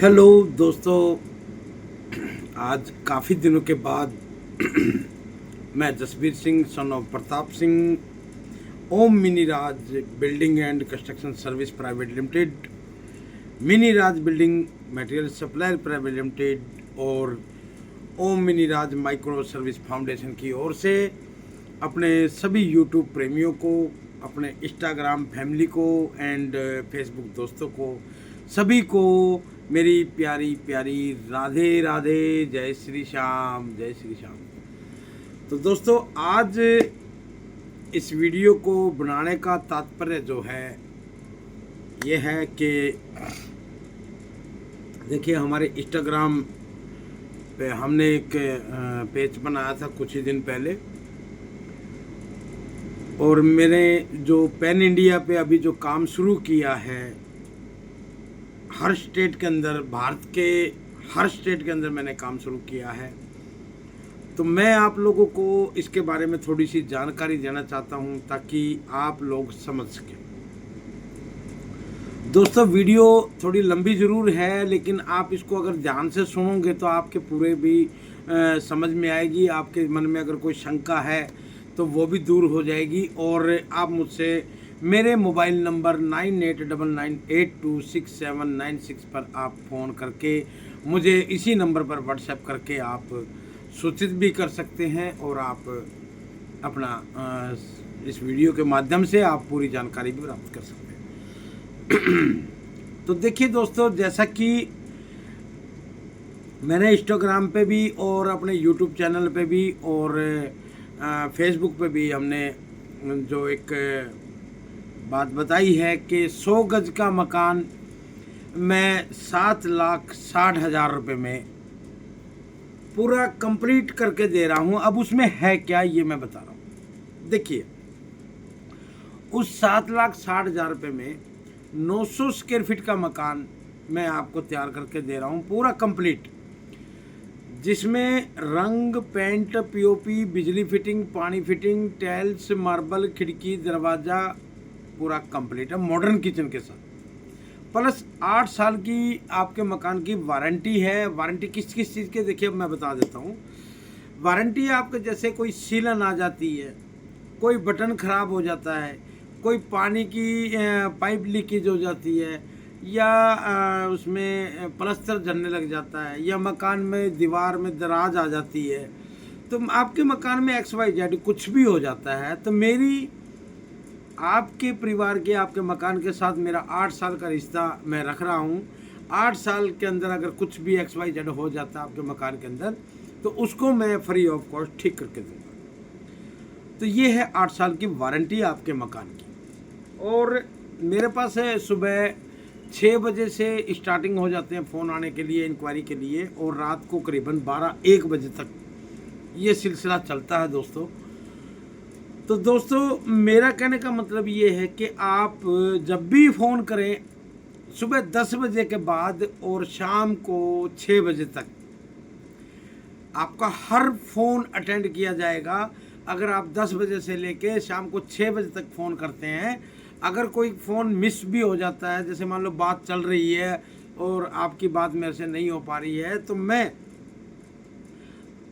Hello दोस्तों, आज काफ़ी दिनों के बाद मैं Jasbir Singh son of Pratap Singh Om Mini Raj building and construction service private limited, Mini Raj building material supplier private limited और Om Mini Raj micro service foundation की ओर से अपने सभी यूट्यूब प्रेमियों को, अपने इंस्टाग्राम फैमिली को एंड फेसबुक दोस्तों को, सभी को मेरी प्यारी प्यारी राधे राधे, जय श्री श्याम, जय श्री श्याम। तो दोस्तों, आज इस वीडियो को बनाने का तात्पर्य जो है ये है कि देखिए, हमारे इंस्टाग्राम पे हमने एक पेज बनाया था कुछ ही दिन पहले, और मैंने जो पैन इंडिया पे अभी जो काम शुरू किया है, हर स्टेट के अंदर, भारत के हर स्टेट के अंदर मैंने काम शुरू किया है। तो मैं आप लोगों को इसके बारे में थोड़ी सी जानकारी देना चाहता हूं ताकि आप लोग समझ सकें। दोस्तों, वीडियो थोड़ी लंबी ज़रूर है, लेकिन आप इसको अगर ध्यान से सुनोगे तो आपके पूरे भी समझ में आएगी। आपके मन में अगर कोई शंका है तो वो भी दूर हो जाएगी, और आप मुझसे मेरे मोबाइल नंबर 9899826796 पर आप फ़ोन करके मुझे इसी नंबर पर व्हाट्सएप करके आप सूचित भी कर सकते हैं, और आप अपना इस वीडियो के माध्यम से आप पूरी जानकारी भी प्राप्त कर सकते हैं। तो देखिए दोस्तों, जैसा कि मैंने इंस्टाग्राम पे भी और अपने यूट्यूब चैनल पे भी और फेसबुक पे भी हमने जो एक बात बताई है कि 100 गज का मकान मैं 7,60,000 रुपये में पूरा कंप्लीट करके दे रहा हूँ। अब उसमें है क्या, ये मैं बता रहा हूँ। देखिए, उस 7,60,000 रुपये में 900 स्क्वायर फीट का मकान मैं आपको तैयार करके दे रहा हूँ, पूरा कंप्लीट, जिसमें रंग, पेंट, पीओपी, बिजली फिटिंग, पानी फिटिंग, टाइल्स, मार्बल, खिड़की, दरवाज़ा पूरा कंप्लीट है, मॉडर्न किचन के साथ। प्लस 8 साल की आपके मकान की वारंटी है। वारंटी किस किस चीज़ के, देखिए अब मैं बता देता हूँ। वारंटी आपके जैसे कोई सीलन आ जाती है, कोई बटन ख़राब हो जाता है, कोई पानी की पाइप लीकेज हो जाती है, या उसमें प्लास्टर झड़ने लग जाता है, या मकान में दीवार में दराज आ जाती है, तो आपके मकान में XYZ कुछ भी हो जाता है, तो मेरी आपके परिवार के, आपके मकान के साथ मेरा 8 साल का रिश्ता मैं रख रहा हूँ। 8 साल के अंदर अगर कुछ भी XYZ हो जाता है आपके मकान के अंदर, तो उसको मैं फ्री ऑफ कॉस्ट ठीक करके दूँगा। तो ये है 8 साल की वारंटी आपके मकान की। और मेरे पास है सुबह 6 बजे से स्टार्टिंग हो जाते हैं फ़ोन आने के लिए, इंक्वायरी के लिए, और रात को करीबन 12-1 बजे तक ये सिलसिला चलता है दोस्तों। तो दोस्तों, मेरा कहने का मतलब ये है कि आप जब भी फ़ोन करें, सुबह 10 बजे के बाद और शाम को 6 बजे तक आपका हर फ़ोन अटेंड किया जाएगा। अगर आप 10 बजे से लेके शाम को 6 बजे तक फ़ोन करते हैं, अगर कोई फ़ोन मिस भी हो जाता है, जैसे मान लो बात चल रही है और आपकी बात मेरे से नहीं हो पा रही है, तो मैं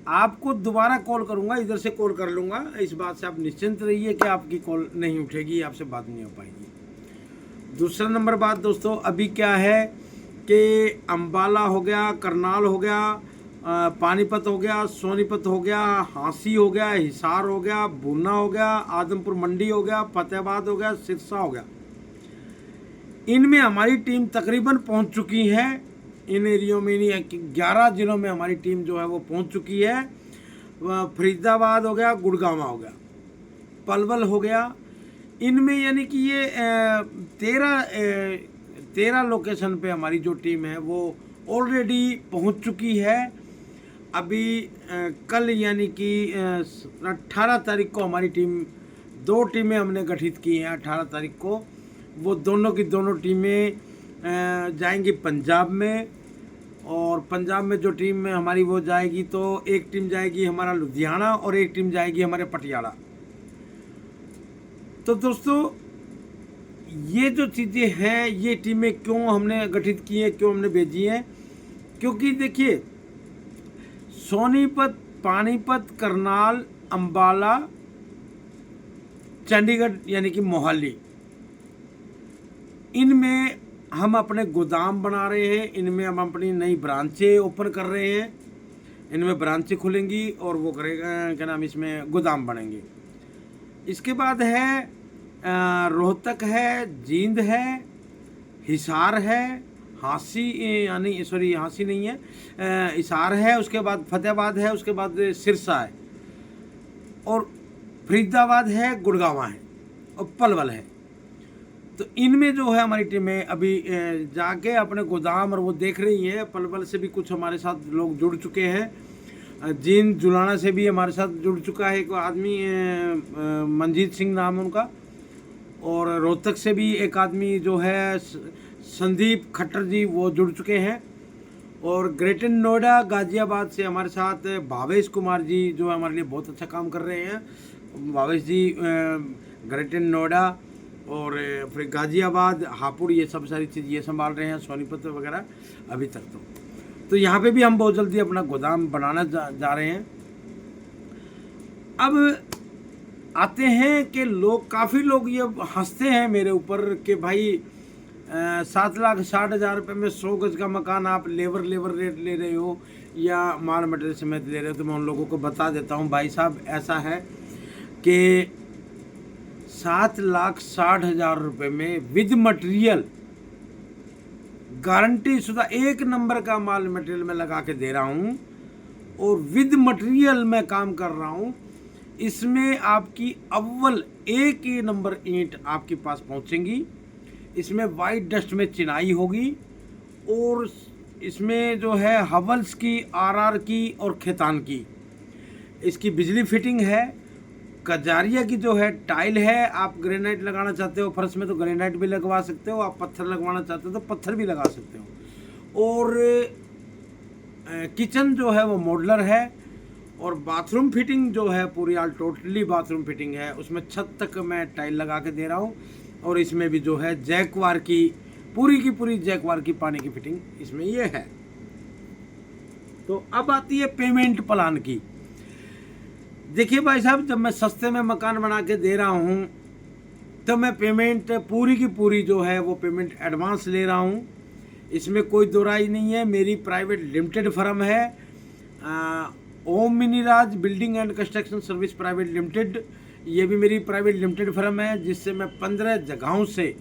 आपको दोबारा कॉल करूंगा, इधर से कॉल कर लूँगा। इस बात से आप निश्चिंत रहिए कि आपकी कॉल नहीं उठेगी, आपसे बात नहीं हो पाएगी। दूसरा नंबर बात दोस्तों, अभी क्या है कि अम्बाला हो गया, करनाल हो गया, पानीपत हो गया, सोनीपत हो गया, हांसी हो गया, हिसार हो गया, भूना हो गया, आदमपुर मंडी हो गया, फतेहाबाद हो गया, सिरसा हो गया, इनमें हमारी टीम तकरीबन पहुंच चुकी है। इन एरियो में 11 जिलों में हमारी टीम जो है वो पहुंच चुकी है। फरीदाबाद हो गया, गुड़गांव हो गया, पलवल हो गया, इनमें यानी कि ये 13 लोकेशन पे हमारी जो टीम है वो ऑलरेडी पहुंच चुकी है। अभी कल यानी कि 18 तारीख को हमारी टीम, 2 टीमें हमने गठित की हैं 18 तारीख को। वो दोनों की दोनों टीमें जाएंगी पंजाब में, और पंजाब में जो टीम में हमारी वो जाएगी, तो एक टीम जाएगी हमारा लुधियाना और एक टीम जाएगी हमारे पटियाला। तो दोस्तों, ये जो चीज़ें हैं, ये टीमें क्यों हमने गठित की हैं, क्यों हमने भेजी हैं, क्योंकि देखिए सोनीपत, पानीपत, करनाल, अंबाला, चंडीगढ़ यानी कि मोहाली, इनमें हम अपने गोदाम बना रहे हैं, इनमें हम अपनी नई ब्रांचें ओपन कर रहे हैं, इनमें ब्रांचें खुलेंगी और वो करेगा क्या नाम, इसमें गोदाम बनेंगे। इसके बाद है रोहतक है, जींद है, हिसार है, हांसी यानी सॉरी हांसी नहीं है, हिसार है, उसके बाद फतेहाबाद है, उसके बाद सिरसा है, और फरीदाबाद है, गुड़गांव है और पलवल है। तो इनमें जो है हमारी टीमें अभी जाके अपने गोदाम और वो देख रही है। पलवल से भी कुछ हमारे साथ लोग जुड़ चुके हैं, जींद जुलाना से भी हमारे साथ जुड़ चुका है एक आदमी, मंजीत सिंह नाम है उनका, और रोहतक से भी एक आदमी जो है संदीप खट्टर जी, वो जुड़ चुके हैं। और ग्रेटर नोएडा गाजियाबाद से हमारे साथ भावेश कुमार जी जो हमारे लिए बहुत अच्छा काम कर रहे हैं। भावेश जी ग्रेटर नोएडा और फिर गाजियाबाद, हापुड़, ये सब सारी चीज़ ये संभाल रहे हैं, सोनीपत वगैरह अभी तक। तो यहाँ पे भी हम बहुत जल्दी अपना गोदाम बनाना जा रहे हैं। अब आते हैं कि लोग, काफ़ी लोग ये हंसते हैं मेरे ऊपर कि भाई 7,60,000 रुपये में 100 गज का मकान आप लेबर रेट ले रहे हो या माल मटेरियल समेत ले रहे हो। तो मैं उन लोगों को बता देता हूँ भाई साहब, ऐसा है कि 7,60,000 रुपये में विद मटेरियल गारंटी शुदा 1 नंबर का माल मटेरियल में लगा के दे रहा हूँ, और विद मटेरियल में काम कर रहा हूँ। इसमें आपकी अव्वल 1 नंबर ईंट आपके पास पहुँचेंगी, इसमें वाइट डस्ट में चिनाई होगी, और इसमें जो है हवल्स की, आरआर की और खेतान की इसकी बिजली फिटिंग है। कजारिया की जो है टाइल है, आप ग्रेनाइट लगाना चाहते हो फर्श में तो ग्रेनाइट भी लगवा सकते हो, आप पत्थर लगवाना चाहते हो तो पत्थर भी लगा सकते हो। और किचन जो है वो मॉडुलर है, और बाथरूम फिटिंग जो है पूरी ऑल टोटली बाथरूम फिटिंग है, उसमें छत तक मैं टाइल लगा के दे रहा हूँ। और इसमें भी जो है जैकवार की पूरी जैकवार की पानी की फिटिंग इसमें ये है। तो अब आती है पेमेंट प्लान की। देखिए भाई साहब, जब मैं सस्ते में मकान बना के दे रहा हूँ तो मैं पेमेंट पूरी की पूरी जो है वो पेमेंट एडवांस ले रहा हूँ, इसमें कोई दो राय नहीं है। मेरी प्राइवेट लिमिटेड फर्म है Om Miniraj building and construction service private limited, ये भी मेरी प्राइवेट लिमिटेड फर्म है, जिससे मैं 15 जगहों से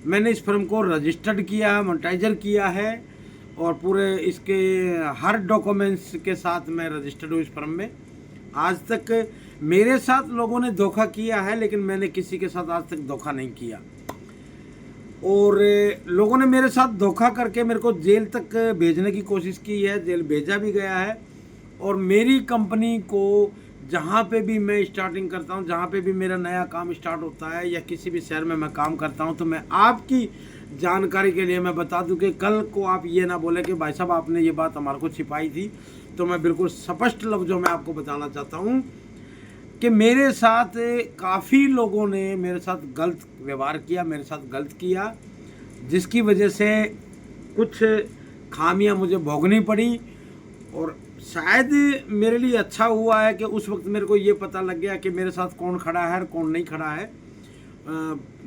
मैंने इस फर्म को रजिस्टर्ड किया, मोनेटाइजर किया है, और पूरे इसके हर डॉक्यूमेंट्स के साथ मैं रजिस्टर्ड हूँ इस फर्म में। आज तक मेरे साथ लोगों ने धोखा किया है, लेकिन मैंने किसी के साथ आज तक धोखा नहीं किया। और लोगों ने मेरे साथ धोखा करके मेरे को जेल तक भेजने की कोशिश की है, जेल भेजा भी गया है। और मेरी कंपनी को जहाँ पे भी मैं स्टार्टिंग करता हूँ, जहाँ पे भी मेरा नया काम स्टार्ट होता है या किसी भी शहर में मैं काम करता हूँ, तो मैं आपकी जानकारी के लिए मैं बता दूं कि कल को आप ये ना बोले कि भाई साहब आपने ये बात हमारे को छिपाई थी। तो मैं बिल्कुल स्पष्ट लफ्ज़ों में आपको बताना चाहता हूँ कि मेरे साथ काफ़ी लोगों ने मेरे साथ गलत व्यवहार किया, मेरे साथ गलत किया, जिसकी वजह से कुछ खामियां मुझे भोगनी पड़ी। और शायद मेरे लिए अच्छा हुआ है कि उस वक्त मेरे को ये पता लग गया कि मेरे साथ कौन खड़ा है और कौन नहीं खड़ा है,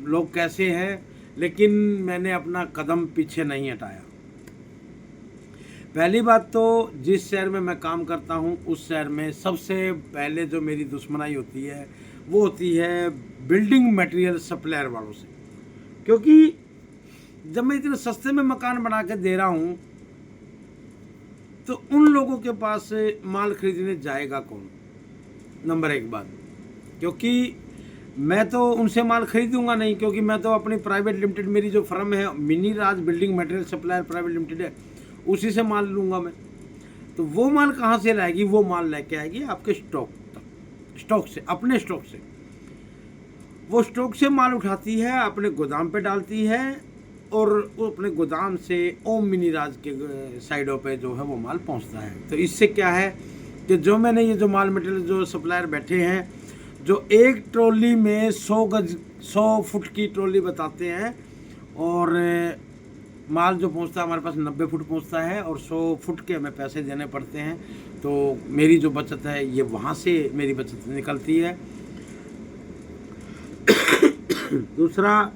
लोग कैसे हैं, लेकिन मैंने अपना कदम पीछे नहीं हटाया। पहली बात तो जिस शहर में मैं काम करता हूँ उस शहर में सबसे पहले जो मेरी दुश्मनाई होती है वो होती है बिल्डिंग मटेरियल सप्लायर वालों से, क्योंकि जब मैं इतने सस्ते में मकान बना के दे रहा हूँ तो उन लोगों के पास माल खरीदने जाएगा कौन, नंबर एक बात। क्योंकि मैं तो उनसे माल खरीदूंगा नहीं, क्योंकि मैं तो अपनी प्राइवेट लिमिटेड, मेरी जो फर्म है मिनी राज building material supplier private limited है, उसी से माल लूँगा मैं। तो वो माल कहाँ से लाएगी? वो माल लेके आएगी आपके स्टॉक से, अपने स्टॉक से। वो स्टॉक से माल उठाती है, अपने गोदाम पे डालती है, और वो अपने गोदाम से ओम मिनी राज के साइडों पे जो है वो माल पहुंचता है। तो इससे क्या है कि जो मैंने ये जो माल मटेरियल जो सप्लायर बैठे हैं, जो एक ट्रॉली में 100 गज 100 फुट की ट्रॉली बताते हैं, और माल जो पहुंचता है हमारे पास 90 फुट पहुंचता है, और 100 फुट के हमें पैसे देने पड़ते हैं। तो मेरी जो बचत है ये वहाँ से मेरी बचत निकलती है। दूसरा,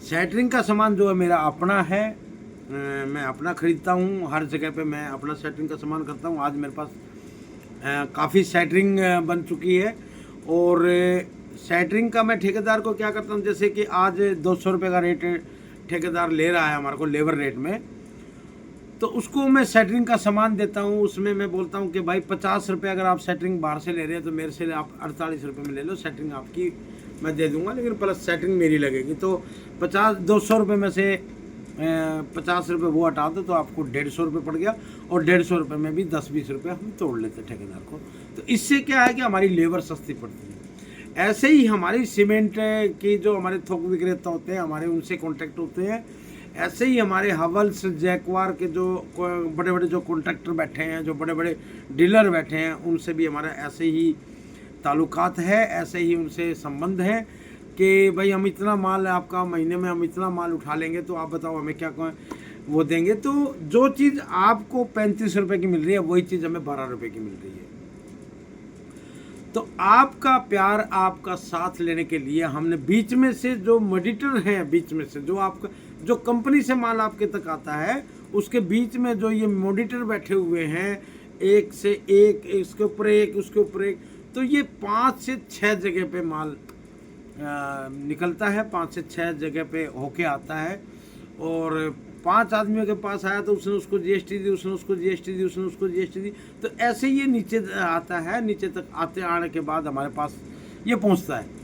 सेटरिंग का सामान जो है मेरा अपना है, मैं अपना ख़रीदता हूँ। हर जगह पे मैं अपना सेटरिंग का सामान करता हूँ। आज मेरे पास काफ़ी सेटरिंग बन चुकी है, और सेटरिंग का मैं ठेकेदार को क्या करता हूँ, जैसे कि आज 200 रुपये का रेट ठेकेदार ले रहा है हमारे को लेबर रेट में, तो उसको मैं सेटरिंग का सामान देता हूँ। उसमें मैं बोलता हूँ कि भाई 50 रुपये अगर आप सेटरिंग बाहर से ले रहे हैं तो मेरे से आप 48 रुपये में ले लो, सेटरिंग आपकी मैं दे दूँगा, लेकिन प्लस सेटरिंग मेरी लगेगी। तो 200 रुपये में से 50 रुपये वो हटा दो तो आपको 150 रुपये पड़ गया, और 150 रुपये में भी 10-20 रुपये हम तोड़ लेते ठेकेदार को। तो इससे क्या है कि हमारी लेबर सस्ती पड़ती है। ऐसे ही हमारी सीमेंट की जो हमारे थोक विक्रेता होते हैं, हमारे उनसे कॉन्टैक्ट होते हैं। ऐसे ही हमारे हवल्स जैकवार के जो बड़े बड़े जो कॉन्ट्रैक्टर बैठे हैं, जो बड़े बड़े डीलर बैठे हैं, उनसे भी हमारा ऐसे ही ताल्लुकात है, ऐसे ही उनसे संबंध है कि भाई हम इतना माल आपका महीने में हम इतना माल उठा लेंगे, तो आप बताओ हमें क्या वो देंगे। तो जो चीज़ आपको 35 रुपये की मिल रही है वही चीज़ हमें 12 रुपये की मिल रही है। तो आपका प्यार, आपका साथ लेने के लिए हमने बीच में से जो मॉडिटर हैं, बीच में से जो आपका जो कंपनी से माल आपके तक आता है, उसके बीच में जो ये मॉडिटर बैठे हुए हैं, एक से एक, इसके ऊपर एक, उसके ऊपर एक, तो ये 5 से 6 जगह पे माल निकलता है, 5 से 6 जगह पे होके आता है। और 5 आदमियों के पास आया तो उसने उसको जीएसटी दी, उसने उसको जीएसटी दी, उसने उसको जीएसटी दी, तो ऐसे ये नीचे आता है। नीचे तक आने के बाद हमारे पास ये पहुंचता है।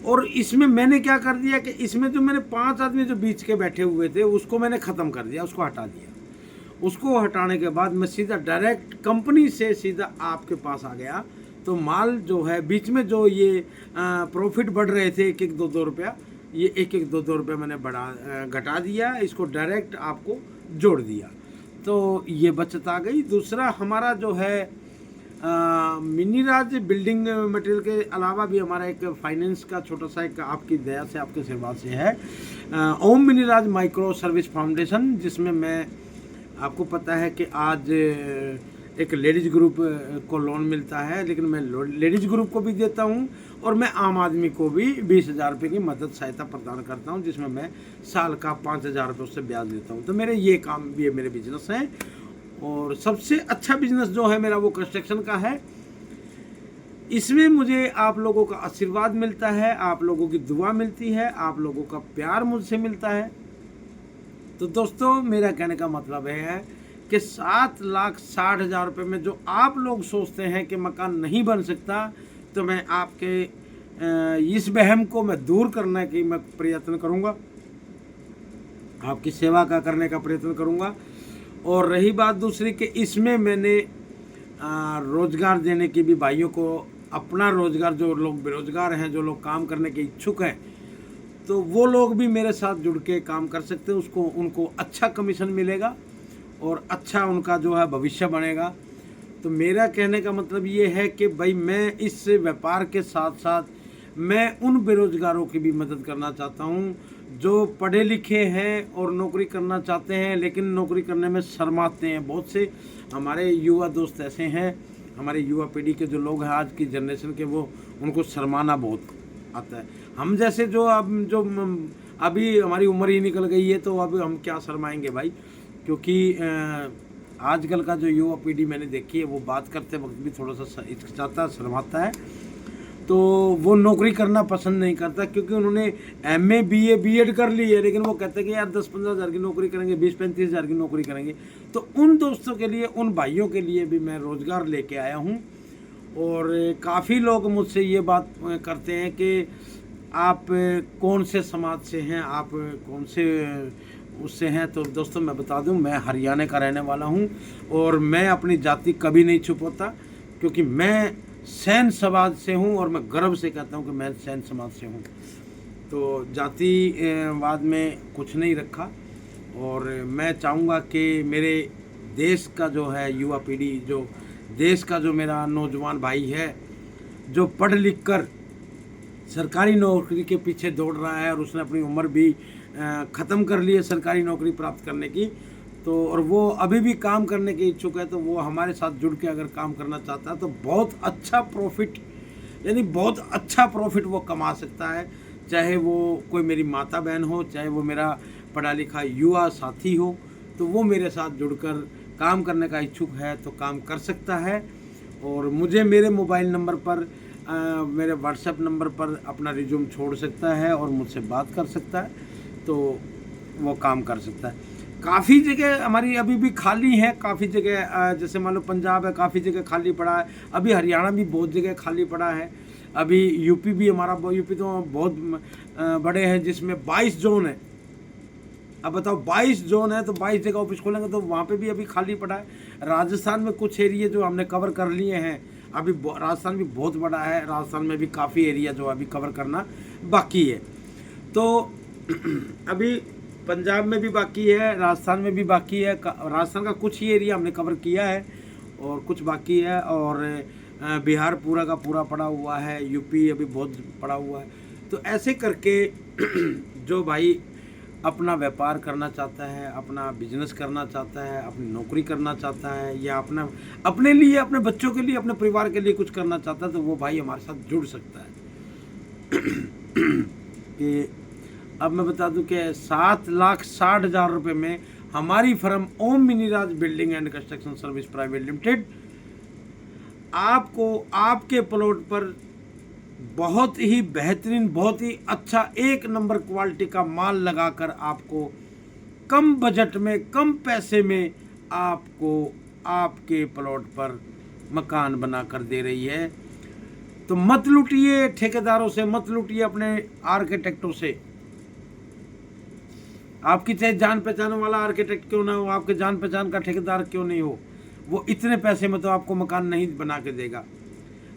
और इसमें मैंने क्या कर दिया कि इसमें जो मैंने 5 आदमी जो बीच के बैठे हुए थे उसको मैंने ख़त्म कर दिया, उसको हटा दिया। उसको हटाने के बाद मैं सीधा डायरेक्ट कंपनी से सीधा आपके पास आ गया। तो माल जो है बीच में जो ये प्रॉफिट बढ़ रहे थे 1-1, 2-2 रुपया, ये 1-1, 2-2 रुपये मैंने घटा दिया, इसको डायरेक्ट आपको जोड़ दिया, तो ये बचत आ गई। दूसरा, हमारा जो है मिनीराज बिल्डिंग मटेरियल के अलावा भी हमारा एक फाइनेंस का छोटा सा एक आपकी दया से, आपके आशीर्वाद से है, ओम मिनीराज माइक्रो सर्विस फाउंडेशन, जिसमें मैं, आपको पता है कि आज एक लेडीज़ ग्रुप को लोन मिलता है, लेकिन मैं लेडीज़ ग्रुप को भी देता हूँ, और मैं आम आदमी को भी 20,000 रुपये की मदद सहायता प्रदान करता हूँ, जिसमें मैं साल का 5,000 रुपये उससे ब्याज देता हूँ। तो मेरे ये काम भी मेरे बिजनेस हैं। और सबसे अच्छा बिजनेस जो है मेरा वो कंस्ट्रक्शन का है। इसमें मुझे आप लोगों का आशीर्वाद मिलता है, आप लोगों की दुआ मिलती है, आप लोगों का प्यार मुझसे मिलता है। तो दोस्तों, मेरा कहने का मतलब है कि 7,60,000 रुपये में जो आप लोग सोचते हैं कि मकान नहीं बन सकता, तो मैं आपके इस वहम को मैं दूर करने की मैं प्रयत्न करूंगा, आपकी सेवा का करने का प्रयत्न करूंगा। और रही बात दूसरी कि इसमें मैंने रोज़गार देने की भी, भाइयों को अपना रोज़गार, जो लोग बेरोज़गार हैं, जो लोग काम करने के इच्छुक हैं, तो वो लोग भी मेरे साथ जुड़ के काम कर सकते हैं। उनको अच्छा कमीशन मिलेगा और अच्छा उनका जो है भविष्य बनेगा। तो मेरा कहने का मतलब ये है कि भाई मैं इस व्यापार के साथ साथ मैं उन बेरोज़गारों की भी मदद करना चाहता हूँ जो पढ़े लिखे हैं और नौकरी करना चाहते हैं, लेकिन नौकरी करने में शर्माते हैं। बहुत से हमारे युवा दोस्त ऐसे हैं, हमारे युवा पीढ़ी के जो लोग हैं आज की जनरेशन के, वो उनको शर्माना बहुत आता है। हम जैसे जो अभी हमारी उम्र ही निकल गई है, तो अब हम क्या शर्माएंगे भाई, क्योंकि आजकल का जो युवा पीढ़ी मैंने देखी है, वो बात करते वक्त भी थोड़ा सा हिचकिचाता, शर्माता है। तो वो नौकरी करना पसंद नहीं करता, क्योंकि उन्होंने MA BA BEd कर ली है, लेकिन वो कहते हैं कि यार 10-15 हज़ार की नौकरी करेंगे, 20-35 हज़ार की नौकरी करेंगे। तो उन दोस्तों के लिए, उन भाइयों के लिए भी मैं रोज़गार लेके आया हूँ। और काफ़ी लोग मुझसे ये बात करते हैं कि आप कौन से समाज से हैं, आप कौन से उससे हैं। तो दोस्तों, मैं बता दूं, मैं हरियाणा का रहने वाला हूं, और मैं अपनी जाति कभी नहीं छुपाता, क्योंकि मैं सैन समाज से हूं, और मैं गर्व से कहता हूं कि मैं सैन समाज से हूं। तो जातिवाद में कुछ नहीं रखा। और मैं चाहूँगा कि मेरे देश का जो है युवा पीढ़ी, जो देश का जो मेरा नौजवान भाई है, जो पढ़ लिख कर सरकारी नौकरी के पीछे दौड़ रहा है और उसने अपनी उम्र भी ख़त्म कर ली है सरकारी नौकरी प्राप्त करने की, तो और वो अभी भी काम करने के इच्छुक है, तो वो हमारे साथ जुड़ के अगर काम करना चाहता है तो बहुत अच्छा प्रॉफिट, यानी बहुत अच्छा प्रॉफिट वो कमा सकता है। चाहे वो कोई मेरी माता बहन हो, चाहे वो मेरा पढ़ा लिखा युवा साथी हो, तो वो मेरे साथ जुड़कर काम करने का इच्छुक है तो काम कर सकता है। और मुझे मेरे मोबाइल नंबर पर मेरे व्हाट्सएप नंबर पर अपना रिज्यूम छोड़ सकता है और मुझसे बात कर सकता है, तो वो काम कर सकता है। काफ़ी जगह हमारी अभी भी खाली है, काफ़ी जगह जैसे मान लो पंजाब है, काफ़ी जगह खाली पड़ा है, अभी हरियाणा भी बहुत जगह खाली पड़ा है, अभी यूपी भी हमारा, यूपी तो बहुत बड़े हैं जिसमें 22 जोन है। अब बताओ 22 जोन है तो 22 जगह ऑफिस खोलेंगे तो वहाँ पे भी अभी खाली पड़ा है। राजस्थान में कुछ एरिया जो हमने कवर कर लिए हैं, अभी राजस्थान भी बहुत बड़ा है, राजस्थान में भी काफ़ी एरिया जो अभी कवर करना बाकी है। तो अभी पंजाब में भी बाकी है, राजस्थान में भी बाकी है। राजस्थान का कुछ ही एरिया हमने कवर किया है और कुछ बाकी है, और बिहार पूरा का पूरा पड़ा हुआ है, यूपी अभी बहुत पड़ा हुआ है। तो ऐसे करके जो भाई अपना व्यापार करना चाहता है, अपना बिजनेस करना चाहता है, अपनी नौकरी करना चाहता है, या अपने लिए, अपने बच्चों के लिए, अपने परिवार के लिए कुछ करना चाहता है, तो वो भाई हमारे साथ जुड़ सकता है। कि अब मैं बता दूं कि 7,60,000 रुपये में हमारी firm Om Miniraj building and construction service private limited आपको आपके प्लॉट पर बहुत ही बेहतरीन, बहुत ही अच्छा, एक नंबर क्वालिटी का माल लगाकर आपको कम बजट में, कम पैसे में आपको आपके प्लॉट पर मकान बनाकर दे रही है। तो मत लूटिए ठेकेदारों से, मत लूटिए अपने आर्किटेक्टों से। आपकी चाहे जान पहचान वाला आर्किटेक्ट क्यों ना हो, आपके जान पहचान का ठेकेदार क्यों नहीं हो, वो इतने पैसे में तो आपको मकान नहीं बना के देगा।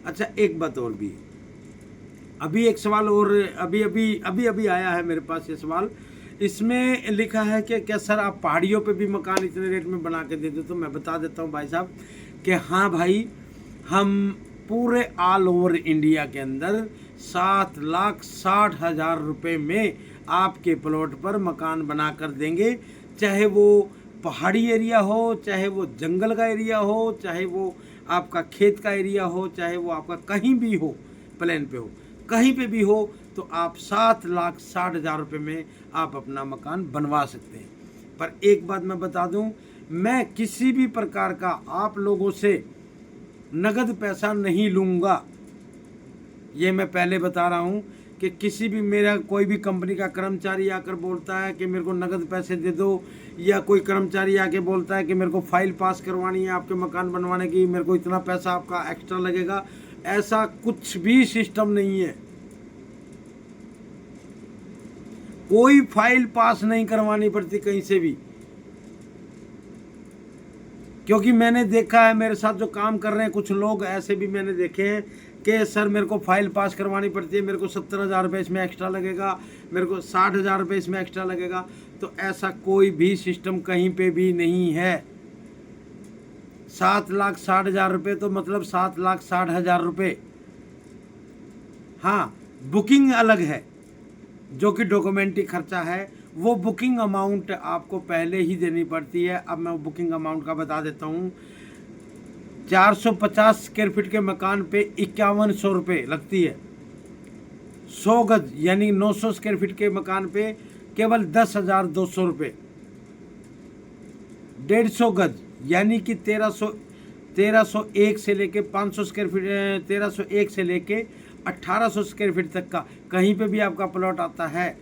अच्छा, एक बात और भी, अभी एक सवाल और अभी आया है मेरे पास ये सवाल। इसमें लिखा है कि क्या सर आप पहाड़ियों पे भी मकान इतने रेट में बना के दे दो? तो मैं बता देता हूँ भाई साहब कि हाँ भाई, हम पूरे ऑल ओवर इंडिया के अंदर 7,60,000 रुपये में आपके प्लॉट पर मकान बना कर देंगे। चाहे वो पहाड़ी एरिया हो, चाहे वो जंगल का एरिया हो, चाहे वो आपका खेत का एरिया हो, चाहे वो आपका कहीं भी हो, प्लेन पे हो, कहीं पे भी हो, तो आप 7,60,000 रुपये में आप अपना मकान बनवा सकते हैं। पर एक बात मैं बता दूं, मैं किसी भी प्रकार का आप लोगों से नगद पैसा नहीं लूँगा। ये मैं पहले बता रहा हूँ कि किसी भी, मेरा कोई भी कंपनी का कर्मचारी आकर बोलता है कि मेरे को नगद पैसे दे दो, या कोई कर्मचारी आके बोलता है कि मेरे को फाइल पास करवानी है आपके मकान बनवाने की, मेरे को इतना पैसा आपका एक्स्ट्रा लगेगा, ऐसा कुछ भी सिस्टम नहीं है। कोई फाइल पास नहीं करवानी पड़ती कहीं से भी, क्योंकि मैंने देखा है, मेरे साथ जो काम कर रहे हैं कुछ लोग ऐसे भी मैंने देखे हैं कि सर मेरे को फाइल पास करवानी पड़ती है, मेरे को 70,000 रुपये इसमें एक्स्ट्रा लगेगा, मेरे को 60,000 रुपये इसमें एक्स्ट्रा लगेगा। तो ऐसा कोई भी सिस्टम कहीं पे भी नहीं है। 7,60,000 रुपये तो मतलब 7,60,000 रुपये। हाँ, बुकिंग अलग है, जो कि डॉक्यूमेंट्री खर्चा है, वो बुकिंग अमाउंट आपको पहले ही देनी पड़ती है। अब मैं बुकिंग अमाउंट का बता देता हूँ। 450 स्क्वायर फीट के मकान पे 5100 रुपये लगती है। 100 गज यानी 900 स्क्वायर फीट के मकान पे केवल 10,200 रुपये। 150 गज यानी कि 1301 से लेके 500 स्क्वायर फीट, 1301 से लेके 1800 स्क्वायर फीट तक का कहीं पे भी आपका प्लॉट आता है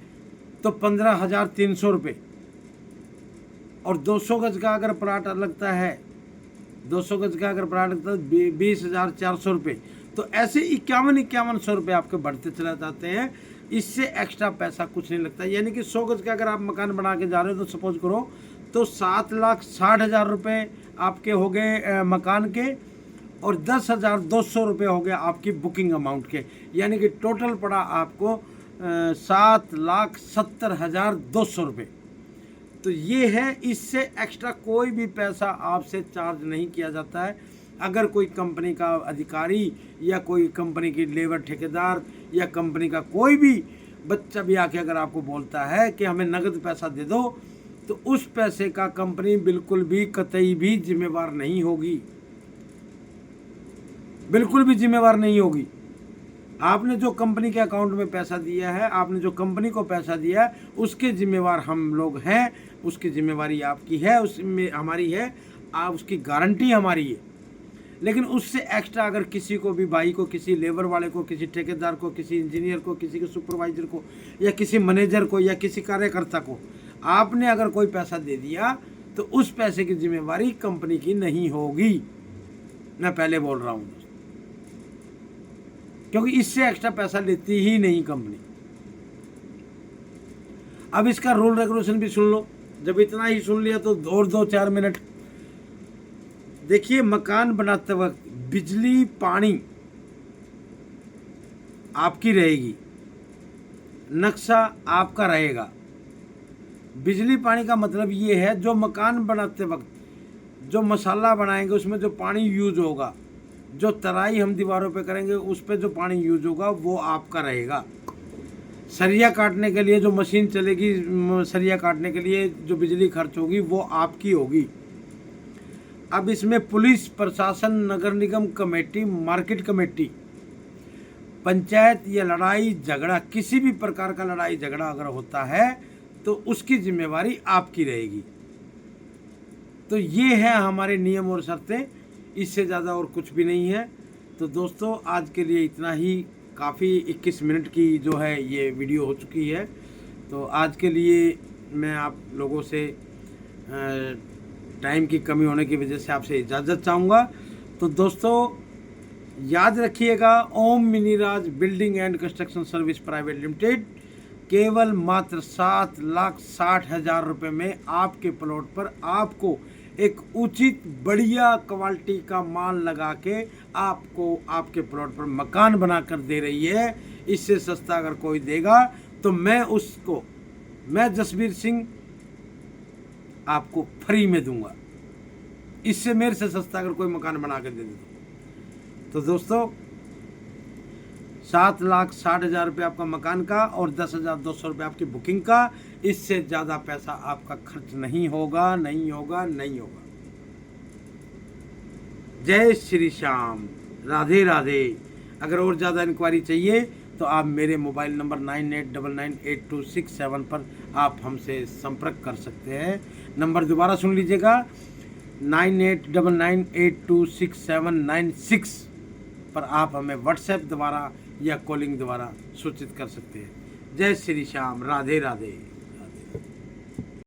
तो 15,300 रुपये। और 200 गज का अगर प्लॉट लगता है, 200 गज का अगर प्लॉट लगता है 20,400 रुपये। तो ऐसे 51,100 रुपये आपके बढ़ते चले जाते हैं। इससे एक्स्ट्रा पैसा कुछ नहीं लगता। यानी कि 100 गज का अगर आप मकान बना के जा रहे हो तो सपोज करो तो 7,60,000 रुपये आपके हो गए मकान के, और 10,200 रुपये हो गया आपकी बुकिंग अमाउंट के। यानी कि टोटल पड़ा आपको 7,70,200 रुपये। तो ये है, इससे एक्स्ट्रा कोई भी पैसा आपसे चार्ज नहीं किया जाता है। अगर कोई कंपनी का अधिकारी या कोई कंपनी की लेबर ठेकेदार या कंपनी का कोई भी बच्चा भी आके अगर आपको बोलता है कि हमें नगद पैसा दे दो, तो उस पैसे का कंपनी बिल्कुल भी कतई भी जिम्मेवार नहीं होगी, बिल्कुल भी जिम्मेवार नहीं होगी। आपने जो कंपनी के अकाउंट में पैसा दिया है, आपने जो कंपनी को पैसा दिया है, उसके जिम्मेवार हम लोग हैं, उसकी जिम्मेवारी आपकी है, उसमें हमारी है, आप उसकी गारंटी हमारी है। लेकिन उससे एक्स्ट्रा अगर किसी को भी, भाई को, किसी लेबर वाले को, किसी ठेकेदार को, किसी इंजीनियर को, किसी के सुपरवाइजर को या किसी मैनेजर को या किसी कार्यकर्ता को आपने अगर कोई पैसा दे दिया, तो उस पैसे की जिम्मेवारी कंपनी की नहीं होगी। मैं पहले बोल रहा हूँ, क्योंकि इससे एक्स्ट्रा पैसा लेती ही नहीं कंपनी। अब इसका रूल रेगुलेशन भी सुन लो। जब इतना ही सुन लिया तो और 2-4 मिनट देखिए। मकान बनाते वक्त बिजली पानी आपकी रहेगी, नक्शा आपका रहेगा। बिजली पानी का मतलब ये है, जो मकान बनाते वक्त जो मसाला बनाएंगे उसमें जो पानी यूज होगा, जो तराई हम दीवारों पे करेंगे उस पे जो पानी यूज होगा वो आपका रहेगा। सरिया काटने के लिए जो मशीन चलेगी, सरिया काटने के लिए जो बिजली खर्च होगी वो आपकी होगी। अब इसमें पुलिस प्रशासन, नगर निगम कमेटी, मार्केट कमेटी, पंचायत या लड़ाई झगड़ा, किसी भी प्रकार का लड़ाई झगड़ा अगर होता है तो उसकी जिम्मेवारी आपकी रहेगी। तो ये है हमारे नियम और शर्तें, इससे ज़्यादा और कुछ भी नहीं है। तो दोस्तों आज के लिए इतना ही काफ़ी, 21 मिनट की जो है ये वीडियो हो चुकी है। तो आज के लिए मैं आप लोगों से टाइम की कमी होने की वजह से आपसे इजाज़त चाहूँगा। तो दोस्तों याद रखिएगा, Om Miniraj building and construction service private limited केवल मात्र 7,60,000 रुपये में आपके प्लॉट पर आपको एक उचित बढ़िया क्वालिटी का माल लगा के आपको आपके प्लॉट पर मकान बनाकर दे रही है। इससे सस्ता अगर कोई देगा तो मैं जसबीर सिंह आपको फ्री में दूंगा। इससे मेरे से सस्ता अगर कोई मकान बना के दे दे तो दोस्तों 7,60,000 रुपये आपका मकान का और 10,200 रुपये आपकी बुकिंग का। इससे ज़्यादा पैसा आपका खर्च नहीं होगा, नहीं होगा, नहीं होगा। जय श्री श्याम, राधे राधे। अगर और ज़्यादा इंक्वायरी चाहिए तो आप मेरे मोबाइल नंबर 98998267 पर आप हमसे संपर्क कर सकते हैं। नंबर दोबारा सुन लीजिएगा, 9899826796 पर आप हमें व्हाट्सएप द्वारा या कॉलिंग द्वारा सूचित कर सकते हैं। जय श्री श्याम, राधे राधे।